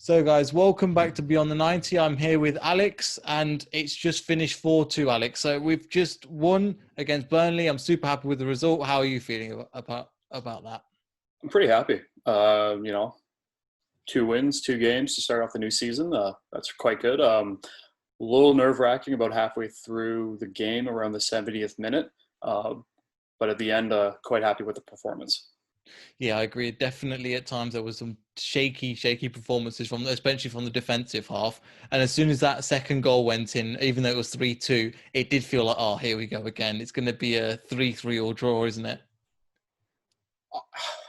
So, guys, welcome back to Beyond the 90. I'm here with Alex, and it's just finished 4-2, Alex. So we've just won against Burnley. I'm super happy with the result. How are you feeling about that? I'm pretty happy. Two wins, two games to start off the new season. That's quite good. A little nerve-wracking about halfway through the game, around the 70th minute. But at the end, quite happy with the performance. Yeah, I agree. Definitely at times there was some shaky performances especially from the defensive half. And as soon as that second goal went in, even though it was 3-2, it did feel like, oh, here we go again. It's going to be a 3-3 or draw, isn't it?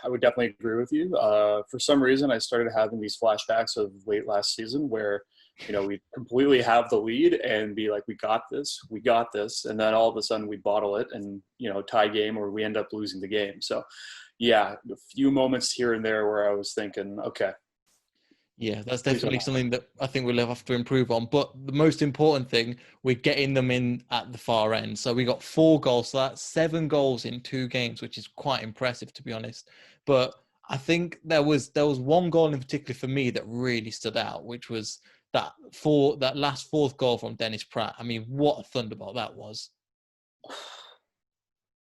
I would definitely agree with you. For some reason, I started having these flashbacks of late last season where, we completely have the lead and be like, we got this. And then all of a sudden we bottle it and, tie game or we end up losing the game. So, yeah, a few moments here and there where I was thinking, okay. Yeah, that's definitely something that I think we'll have to improve on. But the most important thing, we're getting them in at the far end. So we got 4 goals. So that's 7 goals in 2 games, which is quite impressive, to be honest. But I think there was one goal in particular for me that really stood out, which was that last fourth goal from Dennis Pratt. I mean, what a thunderbolt that was.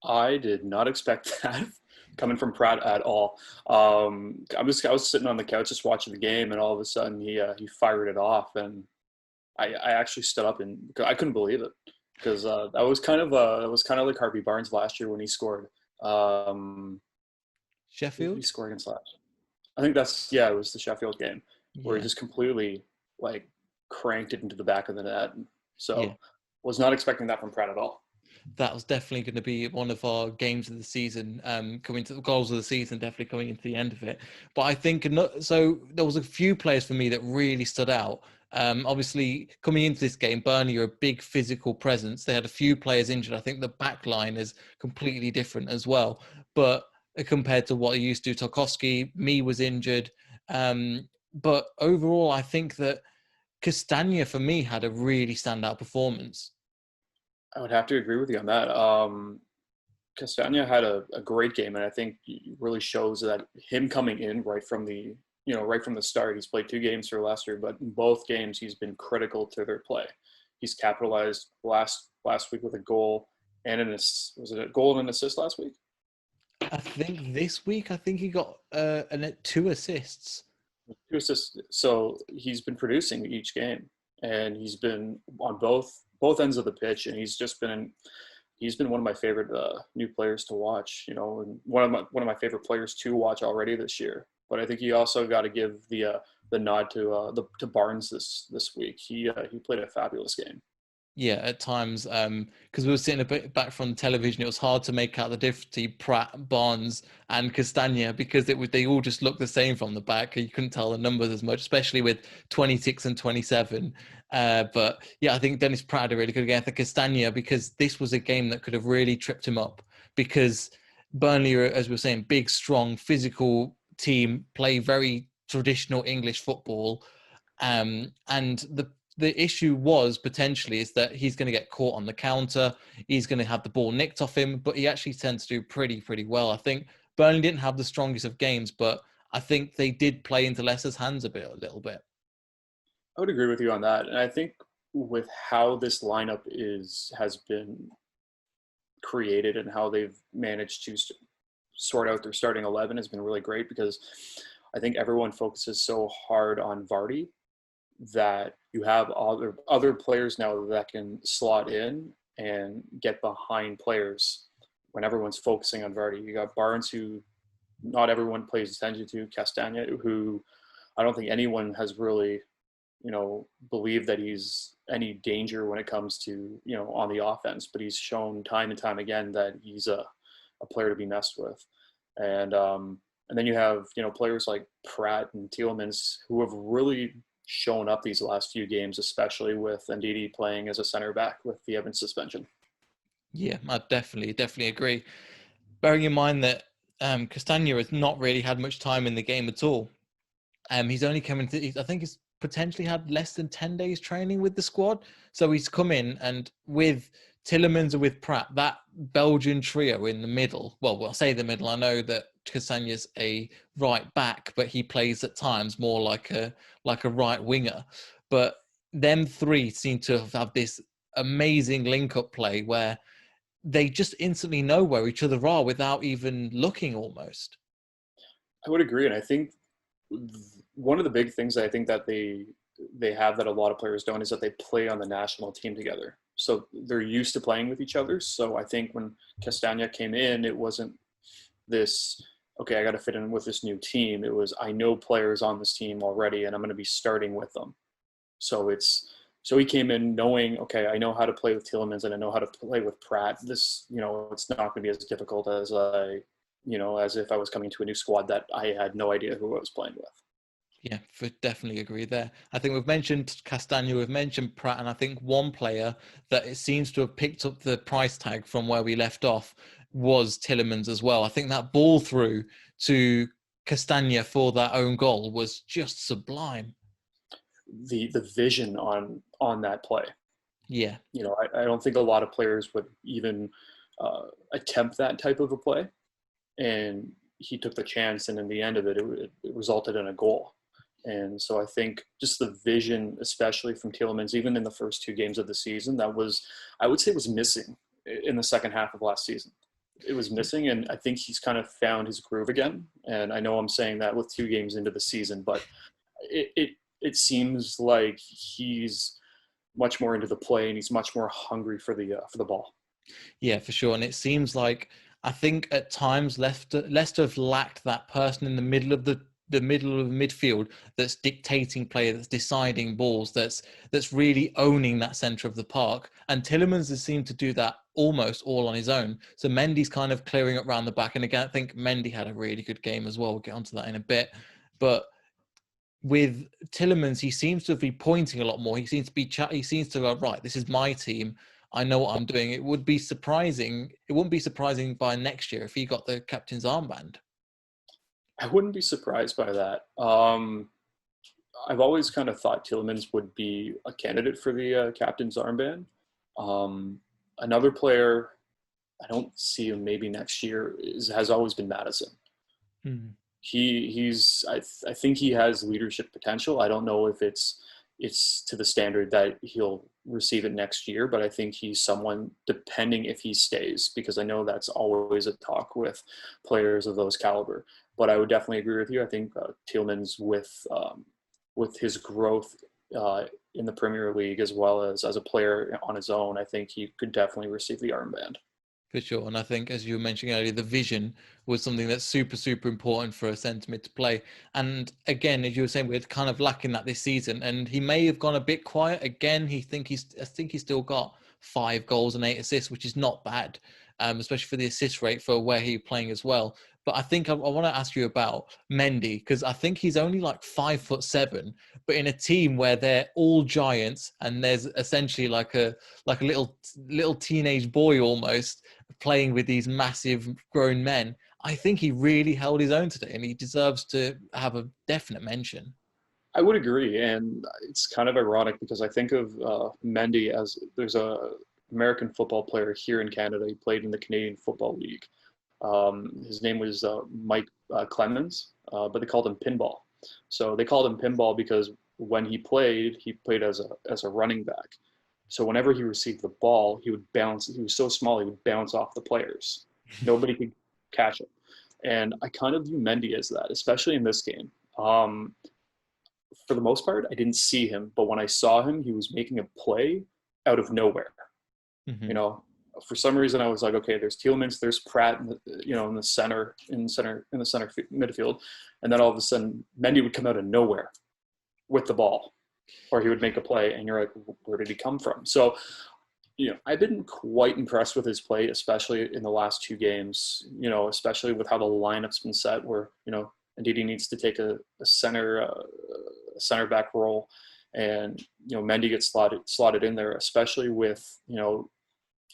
I did not expect that coming from Pratt at all. I was sitting on the couch just watching the game, and all of a sudden he fired it off, and I actually stood up and I couldn't believe it because that was kind of like Harvey Barnes last year when he scored. Who did he Sheffield? score against last? I think it was the Sheffield game where he Yeah. just completely like cranked it into the back of the net. Yeah. So was not expecting that from Pratt at all. That was definitely going to be one of our games of the season, coming to the goals of the season, definitely coming into the end of it. But I think, so there was a few players for me that really stood out. Obviously, coming into this game, Burnley are a big physical presence. They had a few players injured. I think the back line is completely different as well. But compared to what he used to, Tarkowski, me was injured. But overall, I think that Castagna, for me, had a really standout performance. I would have to agree with you on that. Castagna had a great game, and I think it really shows that him coming in right from the start. He's played 2 games for Leicester, but in both games he's been critical to their play. He's capitalized last week with a goal and was it a goal and an assist last week? I think this week, he got 2 assists. 2 assists. So he's been producing each game, and he's been on both ends of the pitch, and he's been one of my favorite new players to watch. And one of my favorite players to watch already this year. But I think you also got to give the nod to Barnes this week. He played a fabulous game. Yeah, at times, because we were sitting a bit back from the television, it was hard to make out the difference between Pratt, Barnes, and Castagna because they all just looked the same from the back. You couldn't tell the numbers as much, especially with 26 and 27. But yeah, I think Dennis Pratt had a really good game for Castagna because this was a game that could have really tripped him up because Burnley are, as we were saying, big, strong, physical team, play very traditional English football, and the issue was potentially is that he's going to get caught on the counter. He's going to have the ball nicked off him, but he actually tends to do pretty well. I think Burnley didn't have the strongest of games, but I think they did play into Leicester's hands a little bit. I would agree with you on that, and I think with how this lineup has been created and how they've managed to sort out their starting 11 has been really great because I think everyone focuses so hard on Vardy that you have other players now that can slot in and get behind players when everyone's focusing on Vardy. You got Barnes, who not everyone pays attention to, Castagna, who I don't think anyone has really, believed that he's any danger when it comes to, on the offense, but he's shown time and time again that he's a player to be messed with. And then you have, players like Pratt and Tielemans who have really shown up these last few games, especially with Ndidi playing as a center back with the Evans suspension. Yeah, I definitely agree. Bearing in mind that Castagna has not really had much time in the game at all. He's only come into, I think he's potentially had less than 10 days training with the squad. So he's come in and with Tielemans and with Pratt, that Belgian trio in the middle, well, I'll say the middle. I know that Castanha's a right back, but he plays at times more like a right winger. But them three seem to have this amazing link-up play where they just instantly know where each other are without even looking almost. I would agree, and I think one of the big things I think that they have that a lot of players don't is that they play on the national team together. So they're used to playing with each other. So I think when Castagna came in, it wasn't this, okay, I got to fit in with this new team. It was, I know players on this team already, and I'm going to be starting with them. So he came in knowing, okay, I know how to play with Tielemans and I know how to play with Pratt. This, it's not going to be as difficult as as if I was coming to a new squad that I had no idea who I was playing with. Yeah, definitely agree there. I think we've mentioned Castagna, we've mentioned Pratt, and I think one player that it seems to have picked up the price tag from where we left off was Tielemans as well. I think that ball through to Castagna for that own goal was just sublime. The vision on that play. Yeah. I don't think a lot of players would even attempt that type of a play. And he took the chance, and in the end of it, it resulted in a goal. And so I think just the vision, especially from Tielemans, even in the first two games of the season, I would say was missing in the second half of last season. It was missing, and I think he's kind of found his groove again. And I know I'm saying that with 2 games into the season, but it seems like he's much more into the play, and he's much more hungry for the ball. Yeah, for sure. And it seems like, I think at times Leicester have lacked that person in the middle of the middle of midfield that's dictating play, that's deciding balls, that's really owning that centre of the park. And Tielemans has seemed to do that almost all on his own. So Mendy's kind of clearing up around the back. And again, I think Mendy had a really good game as well. We'll get onto that in a bit. But with Tielemans, he seems to be pointing a lot more. He seems to go, right, this is my team. I know what I'm doing. It wouldn't be surprising by next year if he got the captain's armband. I wouldn't be surprised by that. I've always kind of thought Tielemans would be a candidate for the captain's armband. Another player, I don't see him maybe next year, has always been Madison. I think he has leadership potential. I don't know if it's to the standard that he'll receive it next year, but I think he's someone, depending if he stays, because I know that's always a talk with players of those caliber. But I would definitely agree with you. I think Tielemans, with his growth in the Premier League as well as a player on his own, I think he could definitely receive the armband. For sure. And I think, as you were mentioning earlier, the vision was something that's super, super important for a centre mid to play. And again, as you were saying, we're kind of lacking that this season. And he may have gone a bit quiet. Again, I think he's still got 5 goals and 8 assists, which is not bad, especially for the assist rate for where he's playing as well. But I think I want to ask you about Mendy, because I think he's only like 5'7", but in a team where they're all giants and there's essentially like a little teenage boy almost playing with these massive grown men. I think he really held his own today, and he deserves to have a definite mention. I would agree, and it's kind of ironic because I think of Mendy as there's a American football player here in Canada. He played in the Canadian Football League. His name was Mike Clemens, but they called him Pinball. So they called him Pinball because when he played as a running back. So whenever he received the ball, he would bounce. He was so small, he would bounce off the players. Nobody could catch him. And I kind of view Mendy as that, especially in this game. For the most part, I didn't see him, but when I saw him, he was making a play out of nowhere. Mm-hmm. For some reason, I was like, okay, there's Tielemans, there's Pratt, in the center midfield, and then all of a sudden, Mendy would come out of nowhere with the ball, or he would make a play, and you're like, where did he come from? So, I've been quite impressed with his play, especially in the last 2 games. Especially with how the lineup's been set, where indeed he needs to take a center back role, and Mendy gets slotted in there, especially with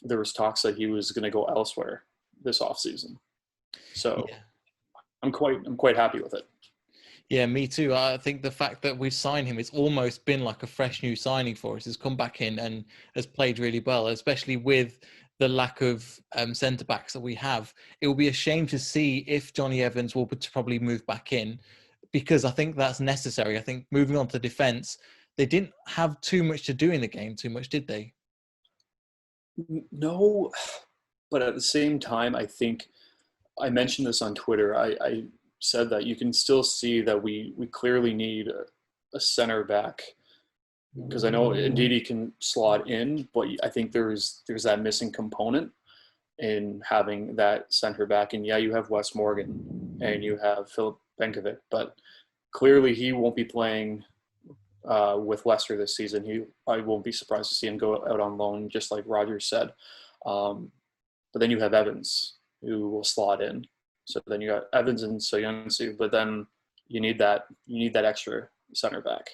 there was talks that he was going to go elsewhere this offseason. So yeah. I'm quite happy with it. Yeah, me too. I think the fact that we've signed him, it's almost been like a fresh new signing for us. He's come back in and has played really well, especially with the lack of centre backs that we have. It will be a shame to see if Johnny Evans will probably move back in, because I think that's necessary. I think moving on to defence, they didn't have too much to do in the game, too much, did they? No, but at the same time, I think I mentioned this on Twitter. I said that you can still see that we clearly need a center back, because I know indeed he can slot in, but I think there's that missing component in having that center back. And yeah, you have Wes Morgan and you have Philip Benkovic, but clearly he won't be playing with Leicester this season. I won't be surprised to see him go out on loan, just like Roger said. But then you have Evans, who will slot in. So then you got Evans and Soyuncu, but then you need that extra center back.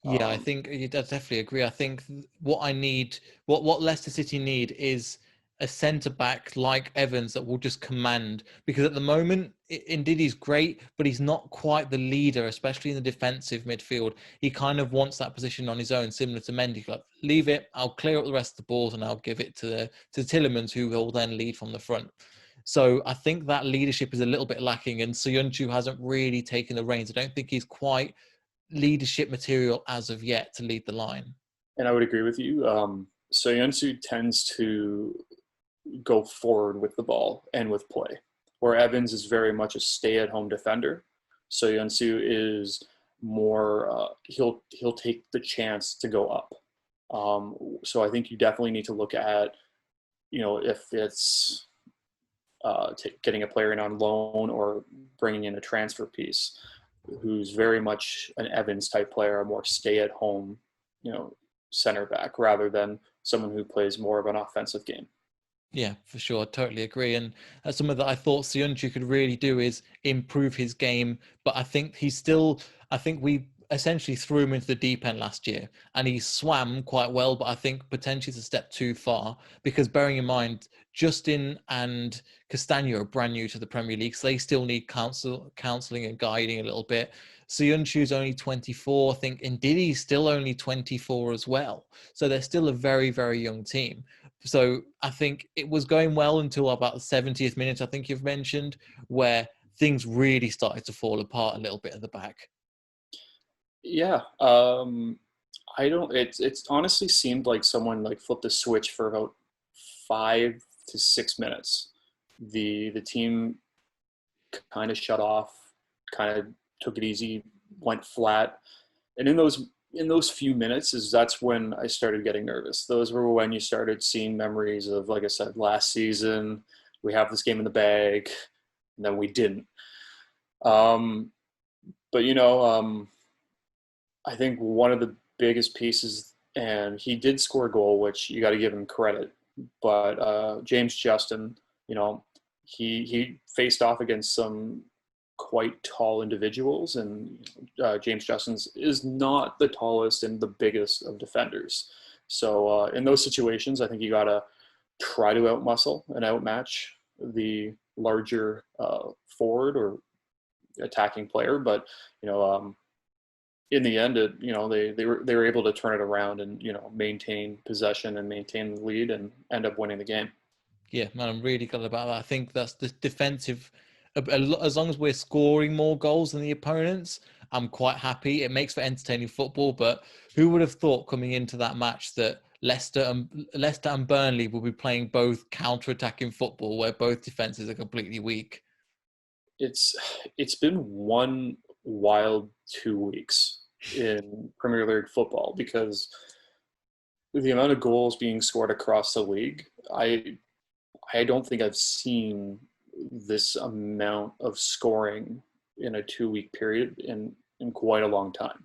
Yeah, I think I definitely agree. I think what I need, what Leicester City need, is a centre back like Evans that will just command. Because at the moment, indeed he's great, but he's not quite the leader, especially in the defensive midfield. He kind of wants that position on his own, similar to Mendy. Like, leave it, I'll clear up the rest of the balls, and I'll give it to Tillemans, who will then lead from the front. So I think that leadership is a little bit lacking, and Soyuncu hasn't really taken the reins. I don't think he's quite leadership material as of yet to lead the line. And I would agree with you. Soyuncu tends to go forward with the ball and with play, where Evans is very much a stay-at-home defender. Soyuncu is more he'll take the chance to go up. So I think you definitely need to look at, if it's getting a player in on loan or bringing in a transfer piece who's very much an Evans type player, a more stay at home, center back, rather than someone who plays more of an offensive game. Yeah, for sure. Totally agree. And something that I thought Sionchu could really do is improve his game. But I think we essentially threw him into the deep end last year, and he swam quite well, but I think potentially it's a step too far, because bearing in mind, Justin and Castagno are brand new to the Premier League, so they still need counselling and guiding a little bit. Sionchu's only 24. I think Ndidi's still only 24 as well. So they're still a very, very young team. So I think it was going well until about the 70th minute, I think you've mentioned, where things really started to fall apart a little bit at the back. Yeah, I don't. It's honestly seemed like someone like flipped a switch for about 5 to 6 minutes. The team kind of shut off, kind of took it easy, went flat, and in those few minutes that's when I started getting nervous. Those were when you started seeing memories of, like I said, last season. We have this game in the bag, and then we didn't. But I think one of the biggest pieces, and he did score a goal, which you got to give him credit. But James Justin, he faced off against some quite tall individuals, and James Justin is not the tallest and the biggest of defenders. So in those situations, I think you got to try to outmuscle and outmatch the larger forward or attacking player. But in the end, they were able to turn it around and maintain possession and maintain the lead and end up winning the game. Yeah, man, I'm really glad about that. I think that's the defensive. As long as we're scoring more goals than the opponents, I'm quite happy. It makes for entertaining football. But who would have thought coming into that match that Leicester and Burnley will be playing both counter-attacking football, where both defenses are completely weak? It's been one wild 2 weeks in Premier League football, because the amount of goals being scored across the league, I don't think I've seen this amount of scoring in a 2 week period in quite a long time.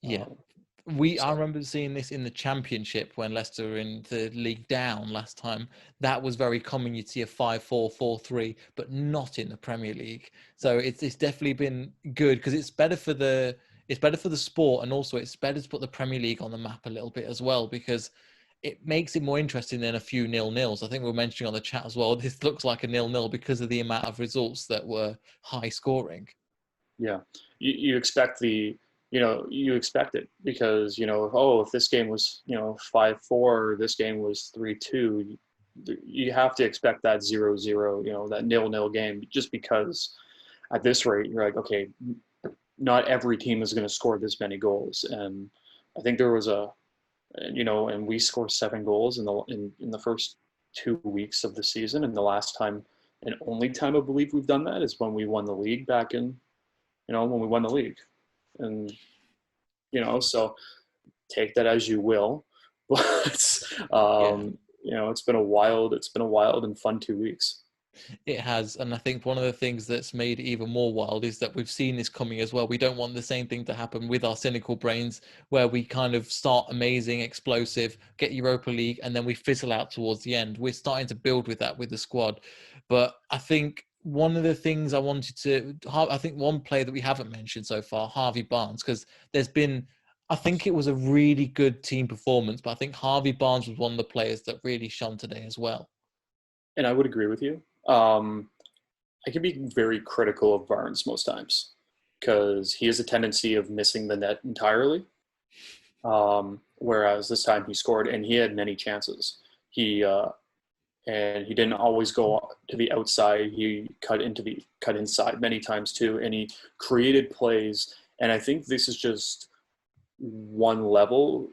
Yeah. Um, I so remember seeing this in the Championship when Leicester were in the league down last time. That was very common. You'd see a 5-4, 4-3, but not in the Premier League. So it's definitely been good, because it's better for the sport, and also it's better to put the Premier League on the map a little bit as well, because it makes it more interesting than a few 0-0s. I think we were mentioning on the chat as well, this looks like a 0-0 because of the amount of results that were high scoring. yeah, you expect you expect it, because if this game was 5-4, this game was 3-2, you have to expect that 0-0, that 0-0 game, just because at this rate, you're like, okay, not every team is going to score this many goals. And I think there was and we scored 7 goals in the first 2 weeks of the season. And the last time and only time I believe we've done that is when we won the league back in, when we won the league. And, so take that as you will. But, Yeah. it's been a wild and fun 2 weeks. It has, and I think one of the things that's made it even more wild is that we've seen this coming as well. We don't want the same thing to happen with our cynical brains, where we kind of start amazing, explosive, get Europa League, and then we fizzle out towards the end. We're starting to build with that with the squad, but I think one of the things I think one player that we haven't mentioned so far, Harvey Barnes, because I think it was a really good team performance, but I think Harvey Barnes was one of the players that really shone today as well. And I would agree with you. I can be very critical of Barnes most times because he has a tendency of missing the net entirely. Whereas this time he scored and he had many chances. And he didn't always go to the outside. He cut inside many times too, and he created plays. And I think this is just one level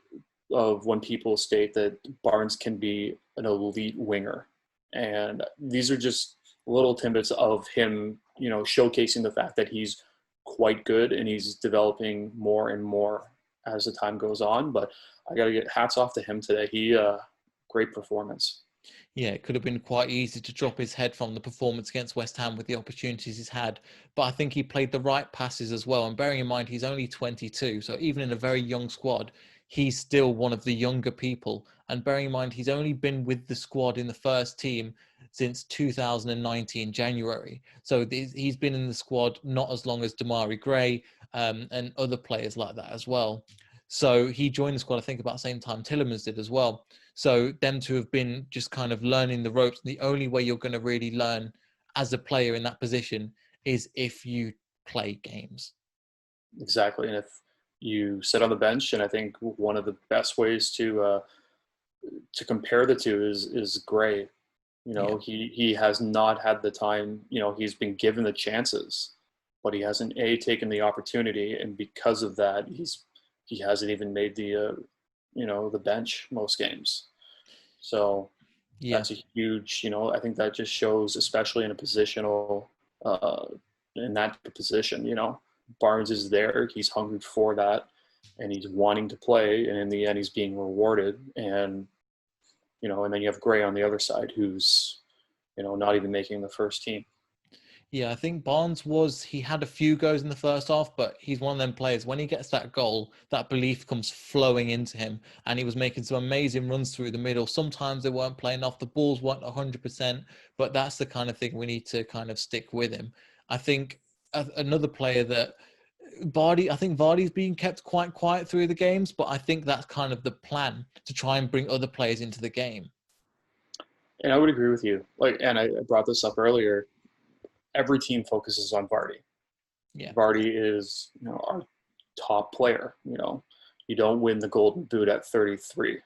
of when people state that Barnes can be an elite winger. And these are just little tidbits of him, showcasing the fact that he's quite good and he's developing more and more as the time goes on. But I got to get hats off to him today. Great performance. Yeah, it could have been quite easy to drop his head from the performance against West Ham with the opportunities he's had. But I think he played the right passes as well. And bearing in mind, he's only 22. So even in a very young squad, he's still one of the younger people. And bearing in mind, he's only been with the squad in the first team since 2019, January. So he's been in the squad not as long as Damari Gray and other players like that as well. So he joined the squad, I think, about the same time Tillemans did as well. So them to have been just kind of learning the ropes. The only way you're going to really learn as a player in that position is if you play games. Exactly. And if you sit on the bench, and I think one of the best ways to compare the two is Gray. Yeah. He has not had the time. He's been given the chances, but he hasn't taken the opportunity, and because of that, he hasn't even made the bench most games. So Yeah. that's a huge. I think that just shows, especially in a positional, in that position. Barnes is there. He's hungry for that, and he's wanting to play. And in the end, he's being rewarded. And and then you have Gray on the other side, who's not even making the first team. Yeah, I think he had a few goes in the first half, but he's one of them players. When he gets that goal, that belief comes flowing into him. And he was making some amazing runs through the middle. Sometimes they weren't playing off, the balls weren't 100%, but that's the kind of thing we need to kind of stick with him. I think another player that I think Vardy's being kept quite quiet through the games, but I think that's kind of the plan to try and bring other players into the game. And I would agree with you. And I brought this up earlier. Every team focuses on Vardy. Yeah. Vardy is, our top player. You don't win the Golden Boot at 33.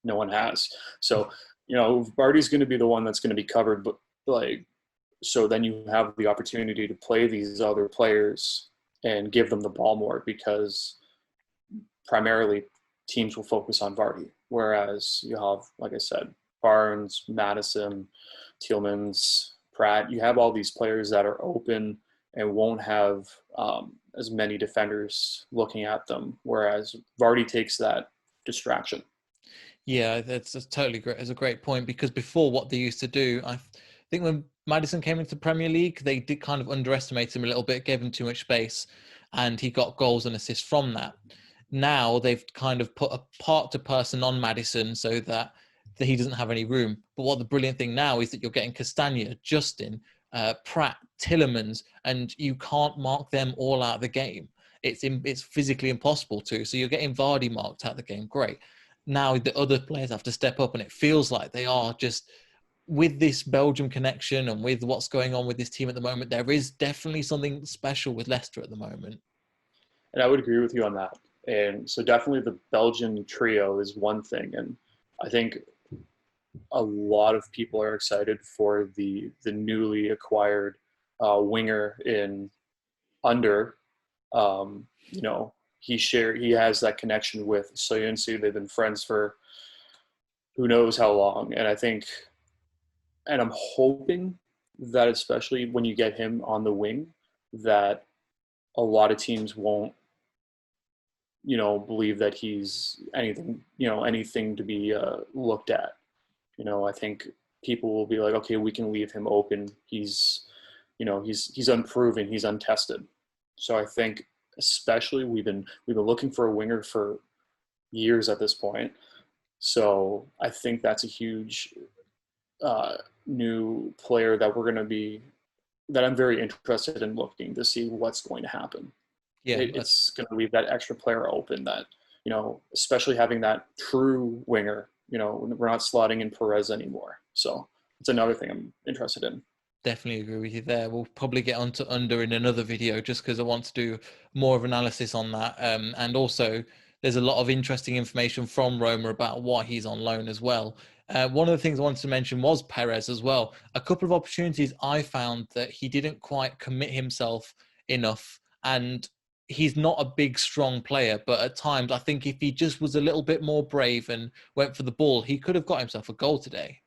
No one has. So, Vardy's going to be the one that's going to be covered. But so then you have the opportunity to play these other players and give them the ball more, because primarily teams will focus on Vardy. Whereas you have, like I said, Barnes, Madison, Tielemans, Pratt. You have all these players that are open and won't have as many defenders looking at them, whereas Vardy takes that distraction. Yeah, that's totally great. It's a great point, because before, what they used to do, I think when Madison came into the Premier League, they did kind of underestimate him a little bit, gave him too much space, and he got goals and assists from that. Now they've kind of put a part to person on Madison so that he doesn't have any room. But what the brilliant thing now is that you're getting Castagna, Justin, Pratt, Tillemans, and you can't mark them all out of the game. It's physically impossible to. So you're getting Vardy marked out of the game. Great. Now the other players have to step up, and it feels like they are just, with this Belgium connection and with what's going on with this team at the moment, there is definitely something special with Leicester at the moment. And I would agree with you on that. And so definitely the Belgian trio is one thing. And I think a lot of people are excited for the newly acquired winger in Under. You know, he has that connection with Soyuncu. They've been friends for who knows how long, and I think, and I'm hoping that especially when you get him on the wing, that a lot of teams won't, believe that he's anything, anything to be looked at. I think people will be like, okay, we can leave him open. He's unproven, he's untested. So I think especially we've been looking for a winger for years at this point. So I think that's a huge new player that I'm very interested in looking to see what's going to happen. Yeah, It's going to leave that extra player open that, especially having that true winger, we're not slotting in Perez anymore. So it's another thing I'm interested in. definitely agree with you there. We'll probably get onto Under in another video just because I want to do more of analysis on that. And also, there's a lot of interesting information from Roma about why he's on loan as well. One of the things I wanted to mention was Perez as well. A couple of opportunities I found that he didn't quite commit himself enough, and he's not a big, strong player, but at times I think if he just was a little bit more brave and went for the ball, he could have got himself a goal today.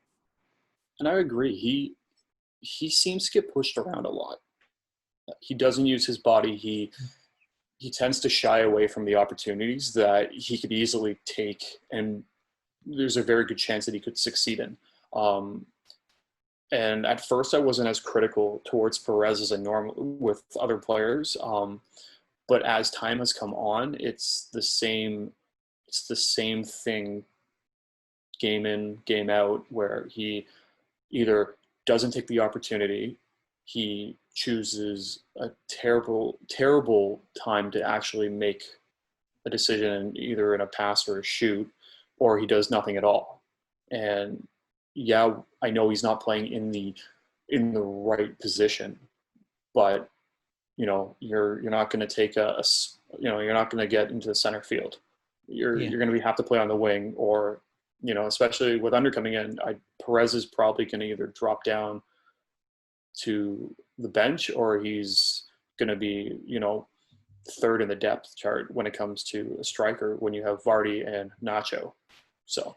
And I agree. He seems to get pushed around a lot. He doesn't use his body. He tends to shy away from the opportunities that he could easily take, and there's a very good chance that he could succeed in. And at first, I wasn't as critical towards Perez as I normally with other players. But as time has come on, it's the same. It's the same thing, game in, game out, where he either doesn't take the opportunity, he chooses a terrible, terrible time to actually make a decision, either in a pass or a shoot, or he does nothing at all. And yeah, I know he's not playing in the right position, but you're not going to take you're not going to get into the center field. You're going to have to play on the wing, or especially with Under coming in, Perez is probably going to either drop down to the bench, or he's going to be third in the depth chart when it comes to a striker when you have Vardy and Nacho. So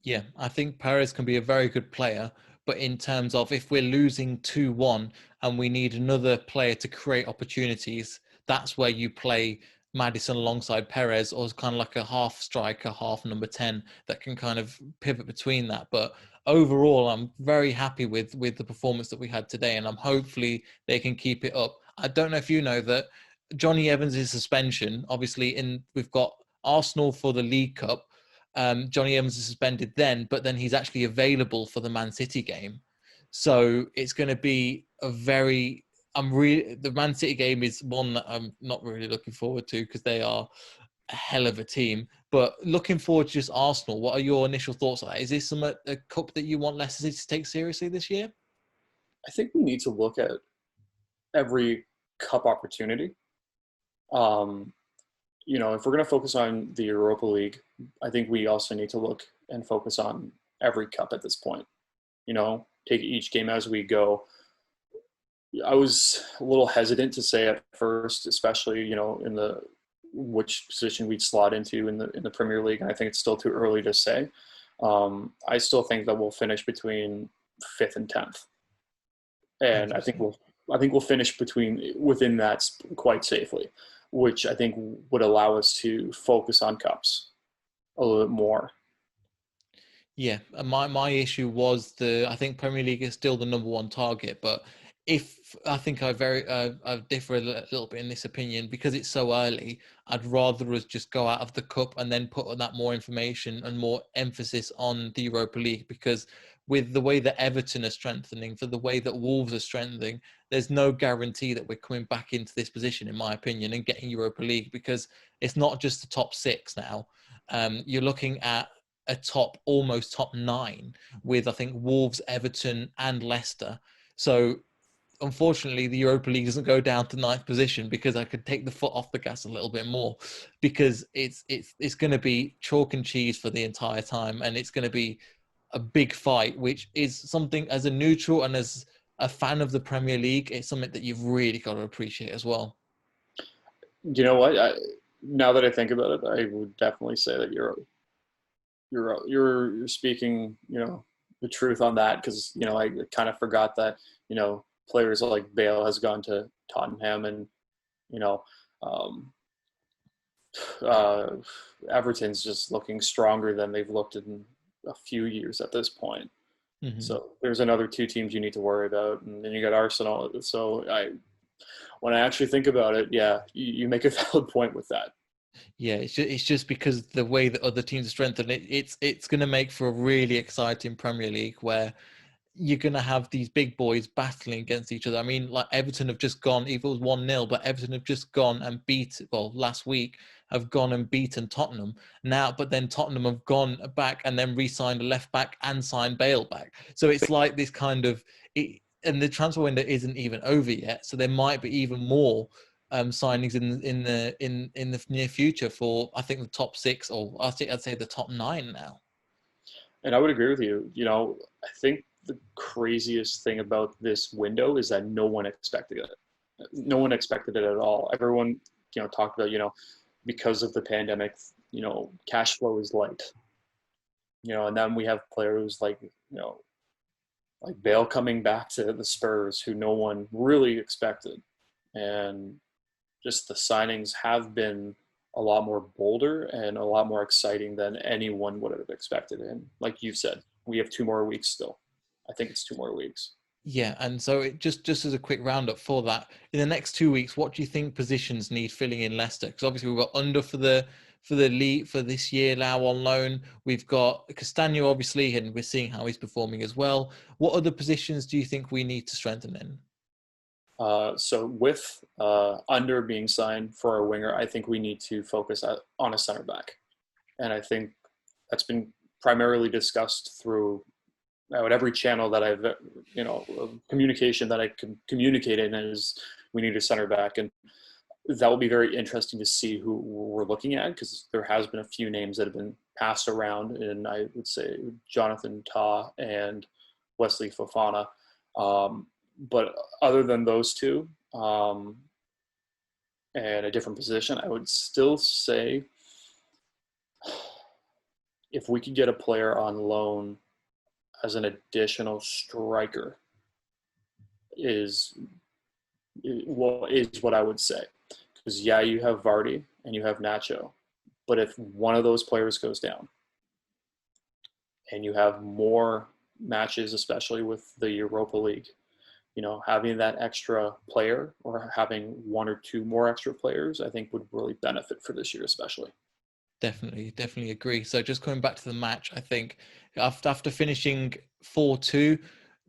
yeah, I think Perez can be a very good player, but in terms of if we're losing 2-1 and we need another player to create opportunities, that's where you play Maddison alongside Perez, or kind of like a half striker, half number 10 that can kind of pivot between that. But overall, I'm very happy with the performance that we had today, and I'm hopefully they can keep it up. I don't know if you know that Johnny Evans' suspension, obviously we've got Arsenal for the League Cup. Johnny Evans is suspended then, but then he's actually available for the Man City game. So it's going to be the Man City game is one that I'm not really looking forward to because they are a hell of a team. But looking forward to just Arsenal, what are your initial thoughts on that? Is this a cup that you want Leicester City to take seriously this year? I think we need to look at every cup opportunity. If we're going to focus on the Europa League, I think we also need to look and focus on every cup at this point. Take each game as we go. I was a little hesitant to say at first, especially in the which position we'd slot into in the Premier League, and I think it's still too early to say. I still think that we'll finish between 5th and 10th, and I think we'll finish within that quite safely, which I think would allow us to focus on cups a little bit more. Yeah, my issue was I think Premier League is still the number one target, but if I think I differ a little bit in this opinion because it's so early. I'd rather us just go out of the cup and then put that more information and more emphasis on the Europa League, because with the way that Everton are strengthening, for the way that Wolves are strengthening, there's no guarantee that we're coming back into this position, in my opinion, and getting Europa League, because it's not just the top 6 now. You're looking at a almost top 9 with, I think, Wolves, Everton, and Leicester. So unfortunately, the Europa League doesn't go down to 9th position, because I could take the foot off the gas a little bit more, because it's going to be chalk and cheese for the entire time, and it's going to be a big fight, which is something as a neutral and as a fan of the Premier League, it's something that you've really got to appreciate as well. You know what? Now that I think about it, I would definitely say that you're speaking, the truth on that, because I kind of forgot that players like Bale has gone to Tottenham, and you know um, uh, Everton's just looking stronger than they've looked in a few years at this point. Mm-hmm. So there's another two teams you need to worry about, and then you got Arsenal. So when I actually think about it, yeah, you make a valid point with that. Yeah, it's just because the way that other teams are strengthened, it's going to make for a really exciting Premier League where you're going to have these big boys battling against each other. I mean, like Everton have just gone, if it was 1-0, but Everton have just gone and last week, have gone and beaten Tottenham now, but then Tottenham have gone back and then re-signed a left back and signed Bale back. So it's like this kind of, and the transfer window isn't even over yet. So there might be even more signings in the near future for, I think, the top six, or I'd say the top nine now. And I would agree with you. I think the craziest thing about this window is that no one expected it. No one expected it at all. Everyone, talked about, because of the pandemic, cash flow is light. And then we have players like Bale coming back to the Spurs, who no one really expected. And just the signings have been a lot more bolder and a lot more exciting than anyone would have expected. And like you said, we have 2 more weeks still. I think it's 2 more weeks. Yeah, and so just as a quick roundup for that, in the next 2 weeks, what do you think positions need filling in Leicester? Because obviously we've got under for the league for this year now on loan. We've got Castagno, obviously, and we're seeing how he's performing as well. What other positions do you think we need to strengthen in? So with Under being signed for our winger, I think we need to focus on a center back. And I think that's been primarily discussed through every channel that I've, communication that I can communicate in, is we need a center back. And that will be very interesting to see who we're looking at, because there has been a few names that have been passed around, and I would say Jonathan Tah and Wesley Fofana. But other than those two, and a different position, I would still say if we could get a player on loan as an additional striker is what I would say. Because yeah, you have Vardy and you have Nacho, but if one of those players goes down and you have more matches, especially with the Europa League, having that extra player or having one or two more extra players, I think would really benefit for this year, especially. Definitely agree. So just coming back to the match, I think after finishing 4-2,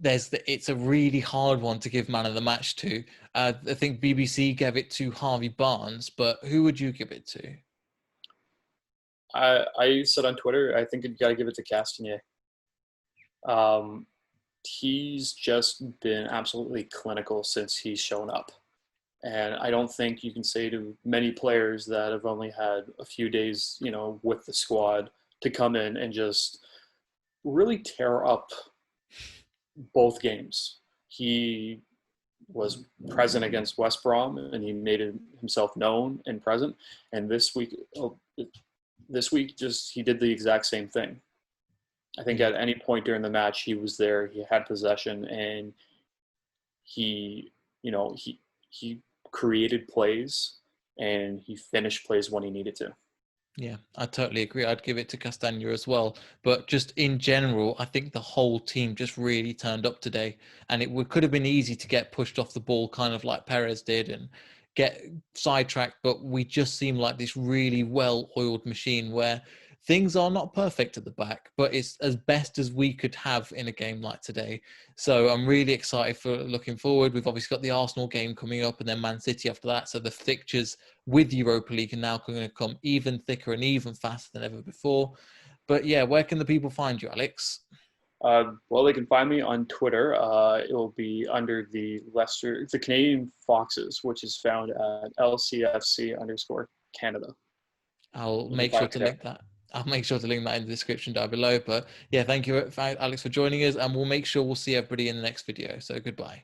it's a really hard one to give man of the match to. I think BBC gave it to Harvey Barnes, but who would you give it to? I said on Twitter, I think you got to give it to Castagnier. He's just been absolutely clinical since he's shown up. And I don't think you can say to many players that have only had a few days, with the squad, to come in and just really tear up both games. He was present against West Brom, and he made himself known and present. And this week, just he did the exact same thing. I think at any point during the match, he was there. He had possession, and he created plays, and he finished plays when he needed to. Yeah, I totally agree. I'd give it to Castagna as well. But just in general, I think the whole team just really turned up today. And could have been easy to get pushed off the ball, kind of like Perez did, and get sidetracked. But we just seem like this really well-oiled machine where things are not perfect at the back, but it's as best as we could have in a game like today. So I'm really excited for looking forward. We've obviously got the Arsenal game coming up and then Man City after that. So the fixtures with Europa League are now going to come even thicker and even faster than ever before. But yeah, where can the people find you, Alex? Well, they can find me on Twitter. It will be under the Canadian Foxes, which is found at LCFC _Canada. I'll make sure to link that. I'll make sure to link that in the description down below. But yeah, thank you, Alex, for joining us, and we'll make sure we'll see everybody in the next video. So goodbye.